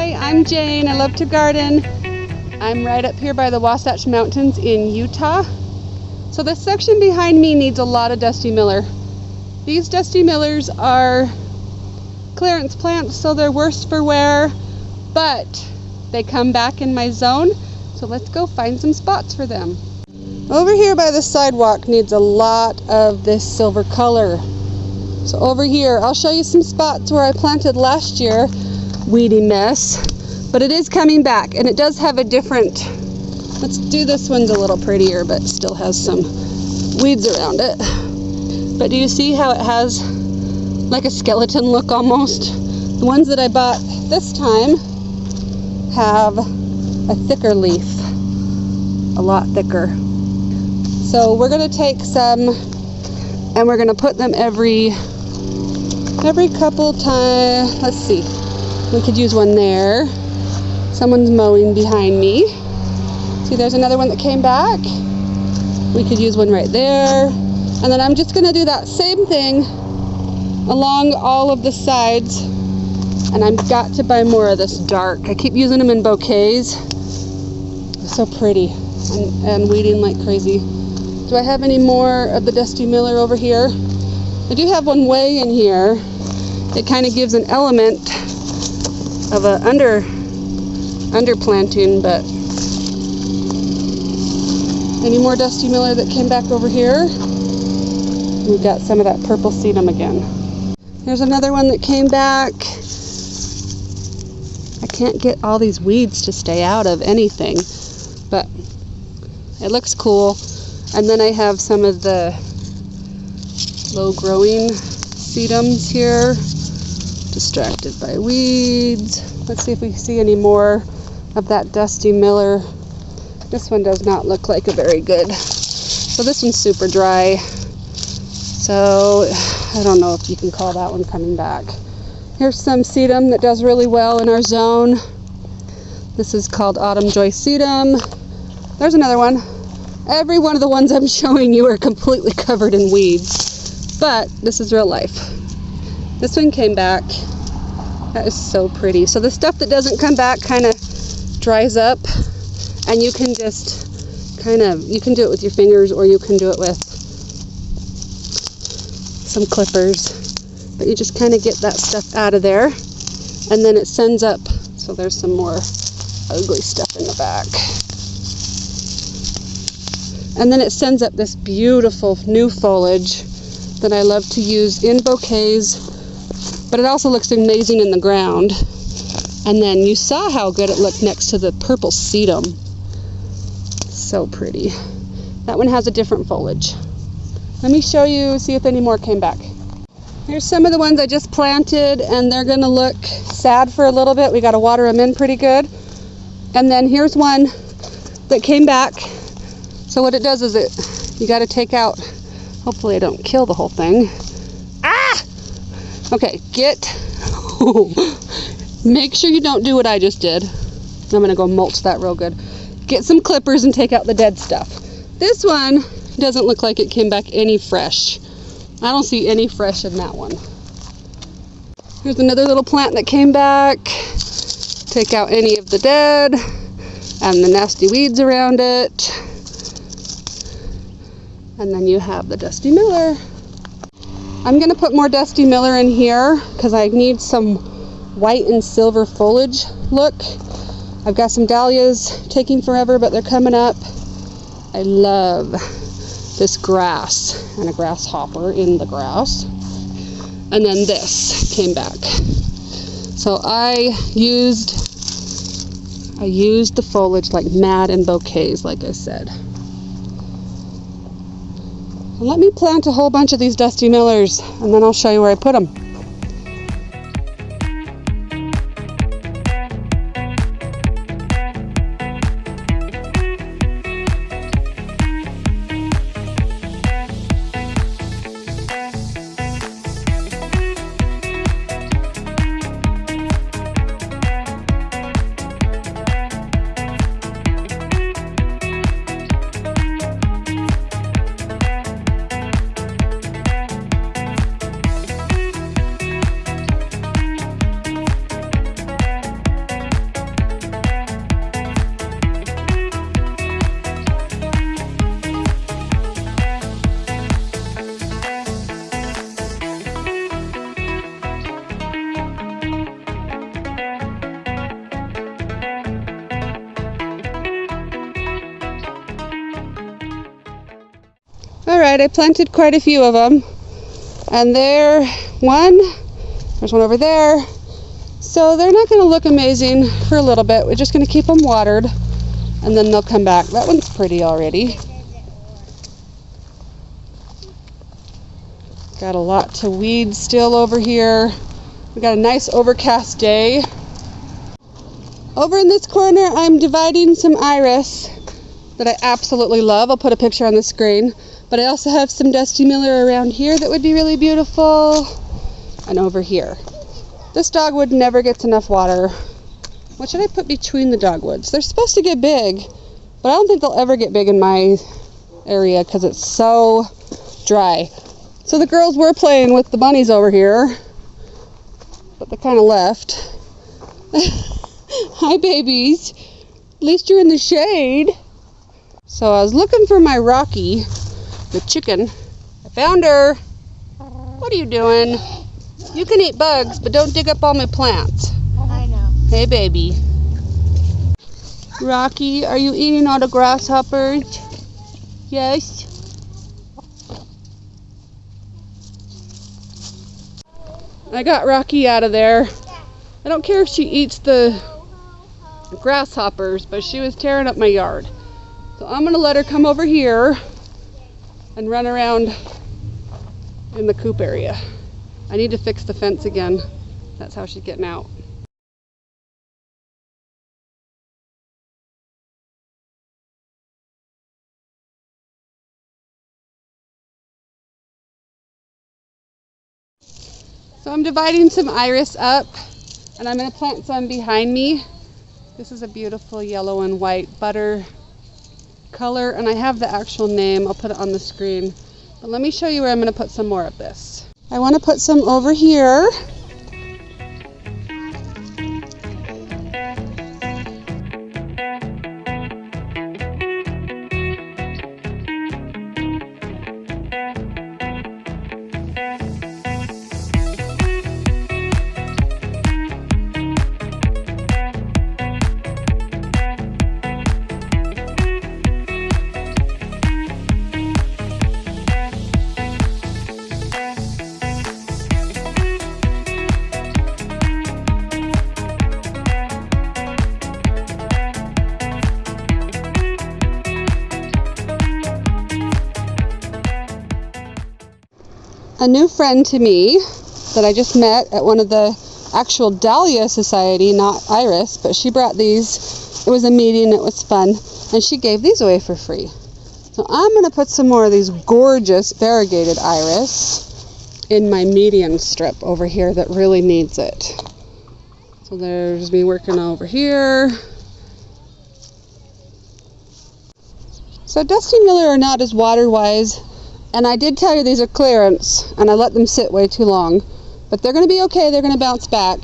Hi, I'm Jane. I love to garden. I'm right up here by the Wasatch Mountains in Utah. So this section behind me needs a lot of dusty miller. These dusty millers are clearance plants, so they're worse for wear, but they come back in my zone. So let's go find some spots for them. Over here by the sidewalk needs a lot of this silver color. So over here, I'll show you some spots where I planted last year. Weedy mess, but it is coming back, and it does have a different, let's do this one's a little prettier, but still has some weeds around it. But do you see how it has like a skeleton look almost? The ones that I bought this time have a thicker leaf, a lot thicker. So we're going to take some and we're going to put them every couple times. Let's see. We could use one there. Someone's mowing behind me. See, there's another one that came back. We could use one right there. And then I'm just gonna do that same thing along all of the sides. And I've got to buy more of this dark. I keep using them in bouquets. They're so pretty and weeding like crazy. Do I have any more of the dusty miller over here? I do have one way in here. It kind of gives an element of a underplanting, but any more dusty miller that came back over here? We've got some of that purple sedum again. Here's another one that came back. I can't get all these weeds to stay out of anything, but it looks cool. And then I have some of the low growing sedums here. Distracted by weeds. Let's see if we see any more of that dusty miller. This one does not look like a very good. So this one's super dry. So I don't know if you can call that one coming back. Here's some sedum that does really well in our zone. This is called Autumn Joy sedum. There's another one. Every one of the ones I'm showing you are completely covered in weeds, but this is real life. This one came back. That is so pretty. So the stuff that doesn't come back kind of dries up, and you can just you can do it with your fingers, or you can do it with some clippers. But you just kind of get that stuff out of there, and then it sends up. So there's some more ugly stuff in the back. And then it sends up this beautiful new foliage that I love to use in bouquets. But it also looks amazing in the ground. And then you saw how good it looked next to the purple sedum. So pretty. That one has a different foliage. Let me show you, see if any more came back. Here's some of the ones I just planted, and they're gonna look sad for a little bit. We gotta water them in pretty good. And then here's one that came back. So what it does is you gotta take out, hopefully I don't kill the whole thing. Okay, make sure you don't do what I just did. I'm gonna go mulch that real good. Get some clippers and take out the dead stuff. This one doesn't look like it came back any fresh. I don't see any fresh in that one. Here's another little plant that came back. Take out any of the dead and the nasty weeds around it. And then you have the dusty miller. I'm going to put more dusty miller in here because I need some white and silver foliage look. I've got some dahlias taking forever, but they're coming up. I love this grass and a grasshopper in the grass. And then this came back. So I used the foliage like mad in bouquets, like I said. Let me plant a whole bunch of these dusty millers, and then I'll show you where I put them. tried. I planted quite a few of them. And there's one over there. So they're not going to look amazing for a little bit. We're just going to keep them watered, and then they'll come back. That one's pretty already. Got a lot to weed still over here. We got a nice overcast day. Over in this corner, I'm dividing some iris that I absolutely love. I'll put a picture on the screen. But I also have some dusty miller around here that would be really beautiful. And over here. This dogwood never gets enough water. What should I put between the dogwoods? They're supposed to get big, but I don't think they'll ever get big in my area because it's so dry. So the girls were playing with the bunnies over here, but they kind of left. Hi, babies. At least you're in the shade. So I was looking for my Rocky, the chicken. I found her. What are you doing? You can eat bugs, but don't dig up all my plants. I know. Hey, baby. Rocky, are you eating all the grasshoppers? Yes. I got Rocky out of there. I don't care if she eats the grasshoppers, but she was tearing up my yard. So I'm going to let her come over here and run around in the coop area. I need to fix the fence again. That's how she's getting out. So I'm dividing some iris up, and I'm going to plant some behind me. This is a beautiful yellow and white butter color, and I have the actual name. I'll put it on the screen. But let me show you where I'm going to put some more of this. I want to put some over here. A new friend to me that I just met at one of the actual Dahlia Society, not Iris, but she brought these. It was a meeting, it was fun, and she gave these away for free. So I'm going to put some more of these gorgeous variegated iris in my median strip over here that really needs it. So there's me working over here. So dusty miller are not as water-wise. And I did tell you these are clearance, and I let them sit way too long. But they're going to be okay, they're going to bounce back.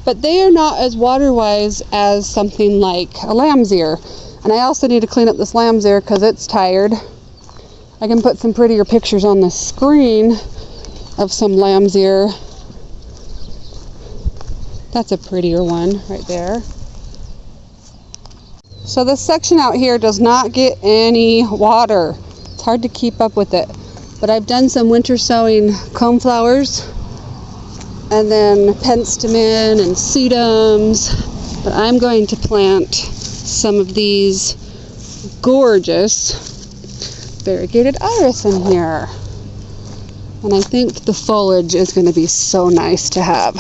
But they are not as water-wise as something like a lamb's ear. And I also need to clean up this lamb's ear because it's tired. I can put some prettier pictures on the screen of some lamb's ear. That's a prettier one right there. So this section out here does not get any water. It's hard to keep up with it, but I've done some winter sowing coneflowers and then penstemon and sedums, but I'm going to plant some of these gorgeous variegated iris in here, and I think the foliage is going to be so nice to have.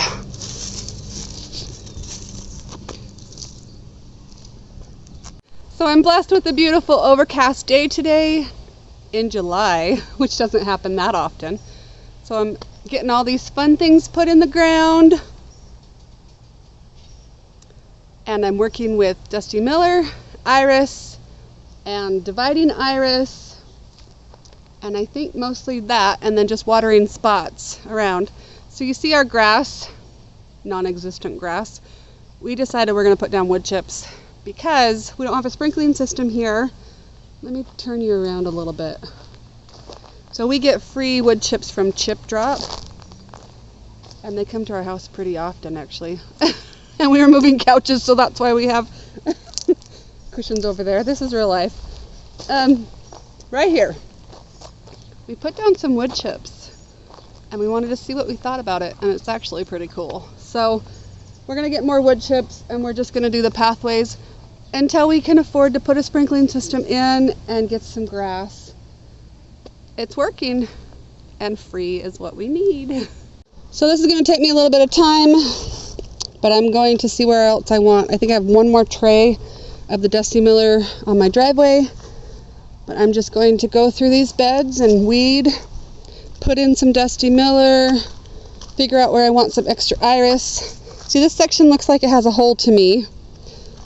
So I'm blessed with a beautiful overcast day today in July, which doesn't happen that often. So I'm getting all these fun things put in the ground, and I'm working with dusty miller, iris, and dividing iris, and I think mostly that, and then just watering spots around. So you see our grass, non-existent grass. We decided we're going to put down wood chips because we don't have a sprinkling system here. Let me turn you around a little bit. So we get free wood chips from Chip Drop, and they come to our house pretty often actually. And we were moving couches, so that's why we have cushions over there. This is real life. Right here. We put down some wood chips and we wanted to see what we thought about it, and it's actually pretty cool. So we're gonna get more wood chips and we're just gonna do the pathways until we can afford to put a sprinkling system in and get some grass. It's working, and free is what we need. So this is gonna take me a little bit of time, but I'm going to see where else I want. I think I have one more tray of the Dusty Miller on my driveway, but I'm just going to go through these beds and weed, put in some Dusty Miller, figure out where I want some extra iris. See, this section looks like it has a hole to me.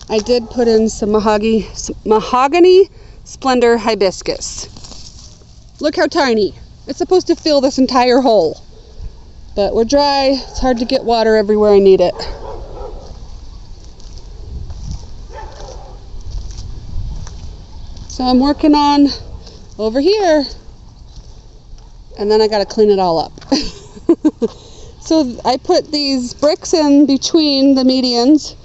I did put in some mahogany splendor hibiscus. Look how tiny. It's supposed to fill this entire hole. But we're dry. It's hard to get water everywhere I need it. So I'm working on over here. And then I gotta clean it all up. So I put these bricks in between the medians,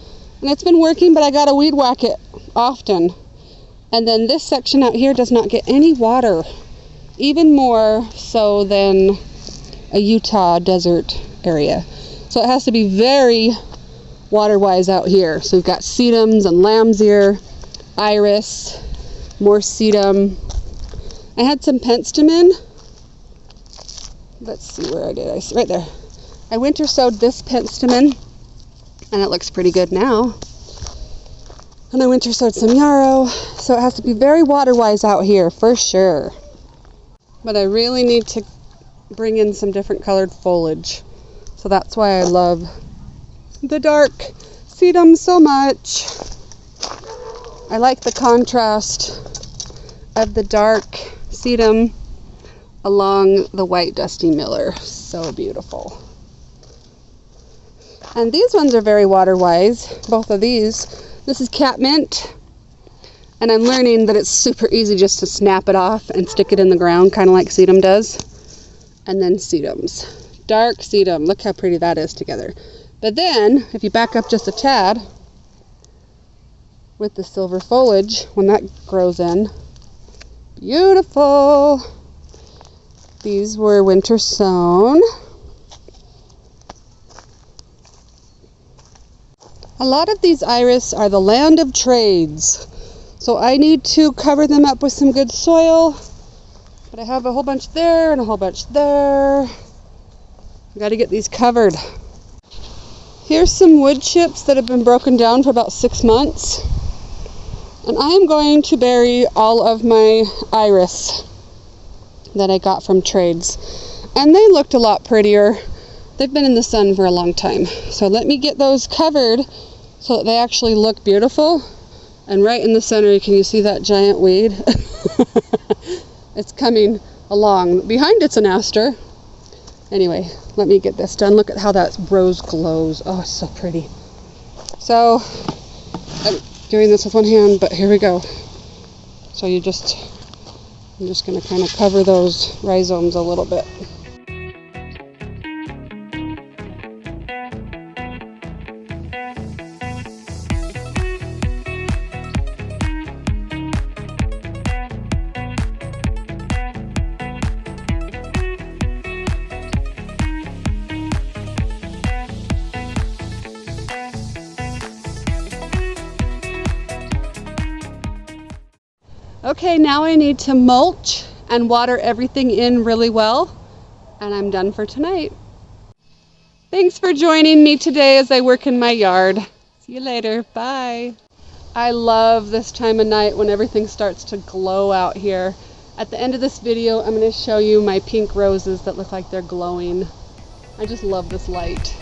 and it's been working, but I gotta weed whack it often. And then this section out here does not get any water, even more so than a Utah desert area. So it has to be very water-wise out here. So we've got sedums and lamb's ear, iris, more sedum. I had some penstemon. Let's see where I did. Right there. I winter sowed this penstemon, and it looks pretty good now. And I winter sowed some yarrow, so it has to be very water-wise out here for sure. But I really need to bring in some different colored foliage, so that's why I love the dark sedum so much. I like the contrast of the dark sedum along the white Dusty Miller. So beautiful. And these ones are very water-wise, both of these. This is catmint, and I'm learning that it's super easy just to snap it off and stick it in the ground, kind of like sedum does. And then sedums. Dark sedum, look how pretty that is together. But then, if you back up just a tad, with the silver foliage, when that grows in, beautiful. These were winter sown. A lot of these iris are the land of trades, so I need to cover them up with some good soil. But I have a whole bunch there and a whole bunch there. I got to get these covered. Here's some wood chips that have been broken down for about 6 months, and I am going to bury all of my iris that I got from trades, and they looked a lot prettier. They've been in the sun for a long time. So let me get those covered so that they actually look beautiful. And right in the center, can you see that giant weed? It's coming along. Behind it's an aster. Anyway, let me get this done. Look at how that rose glows. Oh, it's so pretty. So I'm doing this with one hand, but here we go. So I'm just going to kind of cover those rhizomes a little bit. Okay, now I need to mulch and water everything in really well, and I'm done for tonight. Thanks for joining me today as I work in my yard. See you later. Bye. I love this time of night when everything starts to glow out here. At the end of this video, I'm going to show you my pink roses that look like they're glowing. I just love this light.